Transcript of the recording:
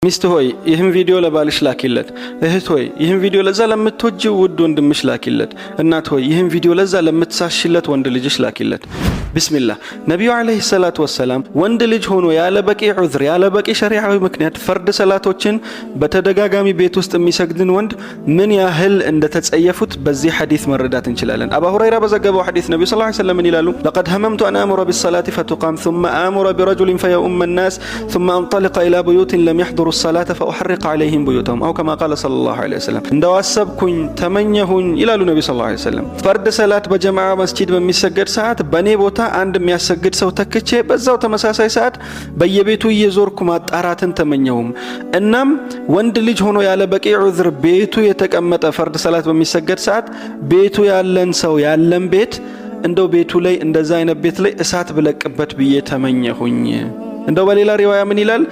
ሚስት ሆይ ይህን ቪዲዮ ለባልሽ ላኪለት። እህት ሆይ ይህን ቪዲዮ ለዛ ለምትወጂው ውድ ወንድምሽ ላኪለት። እናት ሆይ ይህን ቪዲዮ ለዛ ለምትሳሽለት ወንድ ልጅሽ ላኪለት። ቢስሚላህ ነብዩ አለይሂ ሰላቱ ወሰላም ወንድ ልጅ ሆኖ ያለ በቂ ዑዝር ያለ በቂ ሸሪዓዊ ምክንያት ፈርድ ሰላቶችን በተደጋጋሚ ቤት ውስጥ የሚሰግድን ወንድ ምን ያህል እንደተጸየፉት በዚህ ሐዲስ መረዳት እንችላለን። አቡ ሁረይራ በዘገበው ሐዲስ ነብዩ ሰለላሁ ዐለይሂ ወሰለም ይላሉ ለቀድ ሀመምቱ አን አእሙረ ቢሰላቲ ፈቱቃም ثم آمر برجل فيؤم الناس ثم انطلق إلى بيوت لم يحضروا الصلاة فأحرق عليهم بيوتهم أو كما قال صلى الله عليه وسلم እንደው አሰብኩኝ ተመኘሁኝ ይላሉ ነብዩ ሰለላሁ ዐለይሂ ወሰለም ፈርድ ሰላት በጀማዓ መስጂድ በሚሰገድ ሰዓት በኔ ቦታ አንድ የሚያሰግድ ሰው ተክቼ በዛው ተመሳሳይ ሰዓት በየቤቱ እየዞርኩ ማጣራትን ተመኘሁም። እናም ወንድ ልጅ ሆኖ ያለ በቂ ዑዝር ቤቱ የተቀመጠ ፈርድ ሰላት በሚሰገድ ሰዓት ቤቱ ያለን ሰው ያለን ቤት እንደው ቤቱ ላይ እንደዛ አይነት ቤት ላይ እሳት ብለቅበት ብዬ ተመኘሁኝ። እንደው በሌላ ሪዋያ ምን ይላል